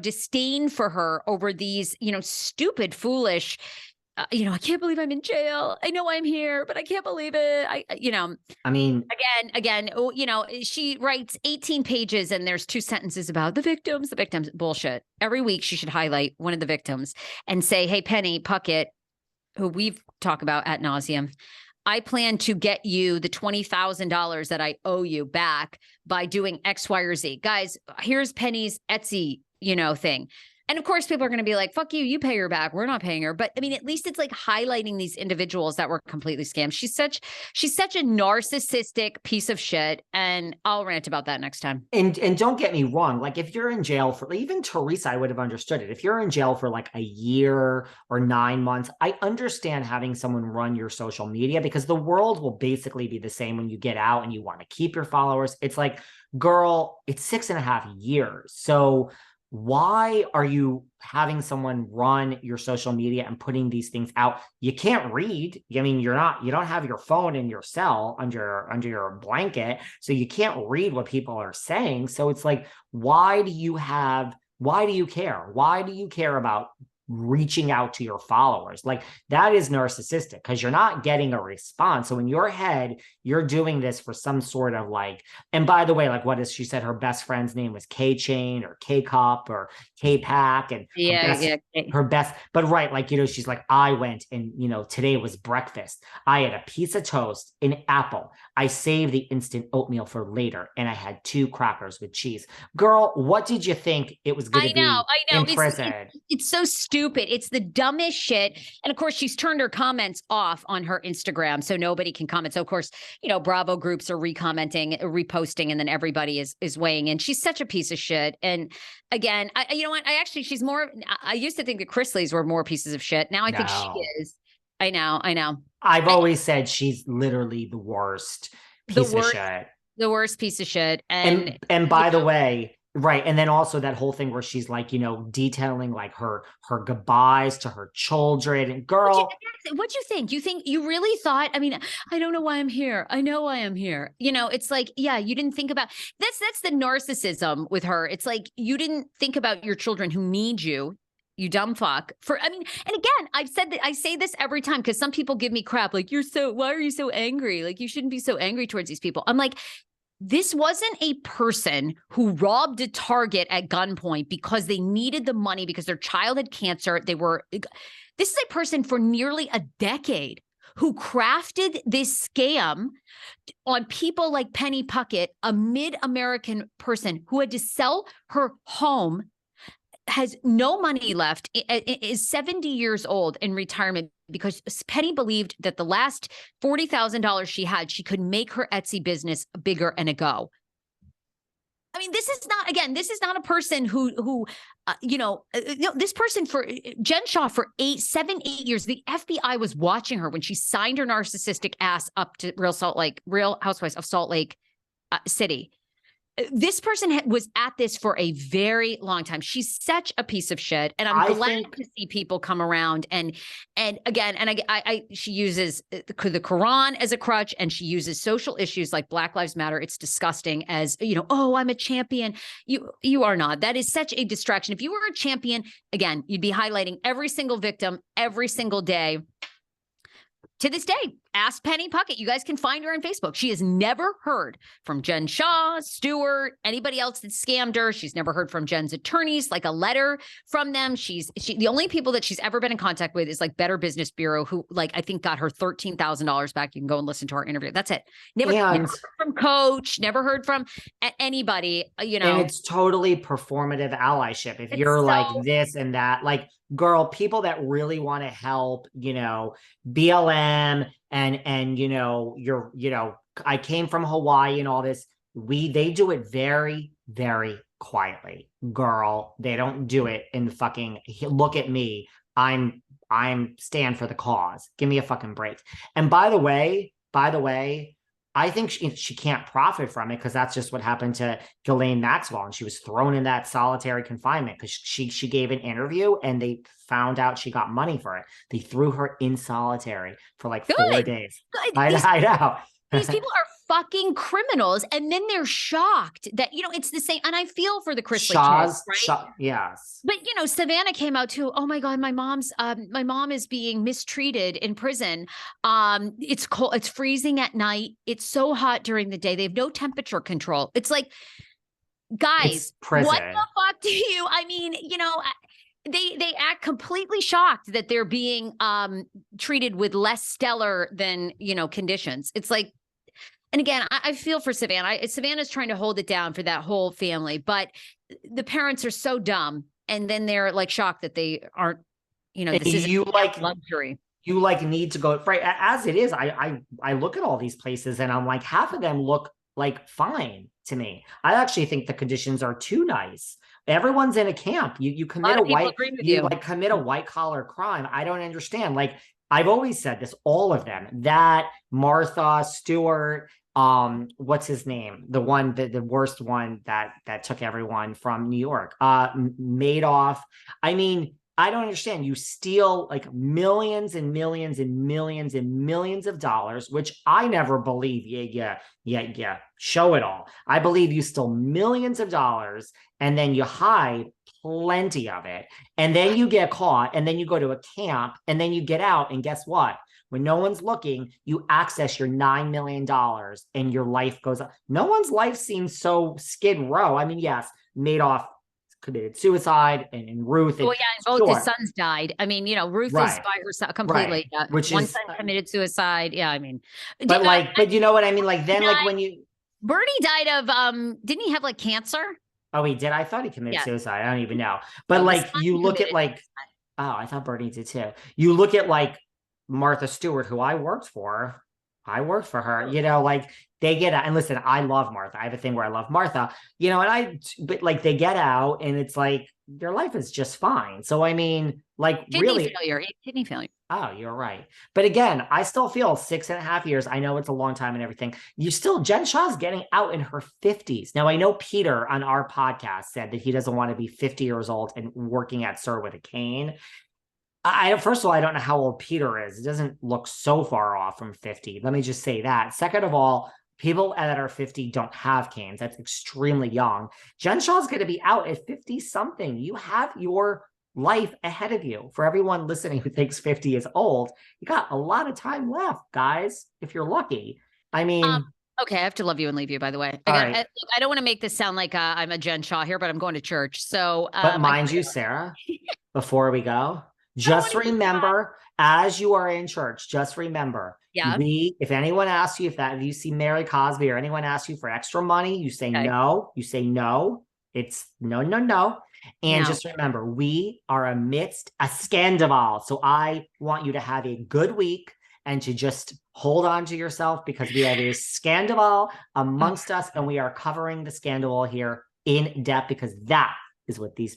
disdain for her over these, stupid, foolish, I can't believe I'm in jail. I know I'm here, but I can't believe it. I mean, again, she writes 18 pages and there's 2 sentences about the victims. Bullshit. Every week she should highlight one of the victims and say, hey, Penny Puckett, who we've talked about ad nauseum, I plan to get you the $20,000 that I owe you back by doing X, Y, or Z. Guys, here's Penny's Etsy, thing. And of course, people are going to be like, fuck you, you pay her back. We're not paying her. But I mean, at least it's like highlighting these individuals that were completely scammed. She's such a narcissistic piece of shit. And I'll rant about that next time. And don't get me wrong. Like if you're in jail for, even Teresa, I would have understood it. If you're in jail for like a year or 9 months, I understand having someone run your social media because the world will basically be the same when you get out and you want to keep your followers. It's like, girl, it's 6.5 years. So why are you having someone run your social media and putting these things out? You can't read. I mean, you don't have your phone in your cell under your blanket. So you can't read what people are saying. So it's like, why do you care? Why do you care about reaching out to your followers? Like that is narcissistic because you're not getting a response. So in your head, you're doing this for some sort of like, and by the way, like what is she said her best friend's name was K-Chain or K-Cup or K-Pack and her best, but right, like, she's like, I went and, today was breakfast. I had a piece of toast, an apple. I saved the instant oatmeal for later and I had 2 crackers with cheese. Girl, what did you think it was going to be in prison? It's so stupid. It's the dumbest shit. And of course, she's turned her comments off on her Instagram, so nobody can comment. So of course, Bravo groups are recommenting, reposting, and then everybody is weighing in. She's such a piece of shit. And again, you know what? She's more. I used to think that Chrisley's were more pieces of shit. Now I think she is. I know. I've always said she's literally the worst piece of shit. The worst piece of shit. And by the way. Right. And then also that whole thing where she's like, detailing like her goodbyes to her children. And girl, what'd you think? You really thought, I mean, I don't know why I'm here. I know why I'm here. It's like, yeah, you didn't think about that's the narcissism with her. It's like, you didn't think about your children who need you. You dumb fuck. And again, I've said that I say this every time because some people give me crap. Like, why are you so angry? Like, you shouldn't be so angry towards these people. I'm like, this wasn't a person who robbed a Target at gunpoint because they needed the money because their child had cancer. This is a person for nearly a decade who crafted this scam on people like Penny Puckett, a mid-American person who had to sell her home, has no money left, is 70 years old in retirement because Penny believed that the last $40,000 she had, she could make her Etsy business bigger and a go. I mean, this is not a person who this person for Jen Shah for 8 years, the FBI was watching her when she signed her narcissistic ass up to Real Housewives of Salt Lake City. This person was at this for a very long time. She's such a piece of shit, and I'm glad to see people come around. And she uses the Quran as a crutch, and she uses social issues like Black Lives Matter. It's disgusting. As oh, I'm a champion. You are not. That is such a distraction. If you were a champion, again, you'd be highlighting every single victim every single day. To this day, ask Penny Puckett. You guys can find her on Facebook. She has never heard from Jen Shah, Stewart, anybody else that scammed her. She's never heard from Jen's attorneys, like a letter from them. The only people that she's ever been in contact with is like Better Business Bureau, who I think got her $13,000 back. You can go and listen to our interview. That's it. Never heard from Coach. Never heard from anybody. And it's totally performative allyship. If you're like this and that, like, girl, people that really want to help, BLM and I came from Hawaii and all this. They do it very, very quietly, girl. They don't do it in the fucking look at me. I'm stand for the cause. Give me a fucking break. And by the way, I think she can't profit from it because that's just what happened to Ghislaine Maxwell. And she was thrown in that solitary confinement because she gave an interview and they found out she got money for it. They threw her in solitary for like 4 days. I know. These people are fucking criminals. And then they're shocked that, you know, it's the same. And I feel for the Chris Shah's, kids, right? yes. But, you know, Savannah came out too. Oh my God, my mom is being mistreated in prison. It's cold. It's freezing at night. It's so hot during the day. They have no temperature control. It's like, guys, what the fuck do you, I mean, you know, they act completely shocked that they're being treated with less stellar than, you know, conditions. It's like, and again, I feel for Savannah. Savannah's trying to hold it down for that whole family, but the parents are so dumb. And then they're like shocked that they aren't, you know, this is like luxury. You like need to go right as it is. I look at all these places and I'm like, half of them look like fine to me. I actually think the conditions are too nice. Everyone's in a camp. You commit commit a white collar crime. I don't understand. Like I've always said this, all of them, that Martha Stewart, what's his name? The one, the worst one that took everyone from New York, Madoff. I mean, I don't understand. You steal like millions and millions and millions and millions of dollars, which I never believe. Yeah. Show it all. I believe you stole millions of dollars and then you hide plenty of it. And then you get caught and then you go to a camp and then you get out. And guess what? When no one's looking, you access your $9 million and your life goes up. No one's life seems so skid row. I mean, yes, Madoff committed suicide and Ruth. Well, yeah, both his sons died. I mean, you know, Ruth is by herself completely. Right. Which one son committed suicide. Yeah, I mean, but you know what I mean? Like then, like when you Bernie died of didn't he have like cancer? Oh, he did. I thought he committed suicide. I don't even know. But like you look at like, oh, I thought Bernie did too. You look at like Martha Stewart, who I worked for her, you know, like they get out and listen, I love Martha. I have a thing where I love Martha, you know, but like they get out and it's like their life is just fine. So, I mean, like kidney failure. Oh, you're right. But again, I still feel 6.5 years. I know it's a long time and everything. Jen Shah's getting out in her 50s. Now, I know Peter on our podcast said that he doesn't want to be 50 years old and working at SIR with a cane. First of all, I don't know how old Peter is. It doesn't look so far off from 50. Let me just say that. Second of all, people that are 50 don't have canes. That's extremely young. Jen Shah's going to be out at 50 something. You have your life ahead of you. For everyone listening who thinks 50 is old, you got a lot of time left, guys, if you're lucky. I mean, okay, I have to love you and leave you, by the way. I don't want to make this sound like I'm a Jen Shah here, but I'm going to church. So, but mind you, Sarah, before we go, just remember, as you are in church, just remember, if anyone asks you if you see Mary Cosby or anyone asks you for extra money, you say no. You say no. It's no. And just remember, we are amidst a Scandoval. So I want you to have a good week and to just hold on to yourself because we have a Scandoval amongst us and we are covering the Scandoval here in depth because that is what these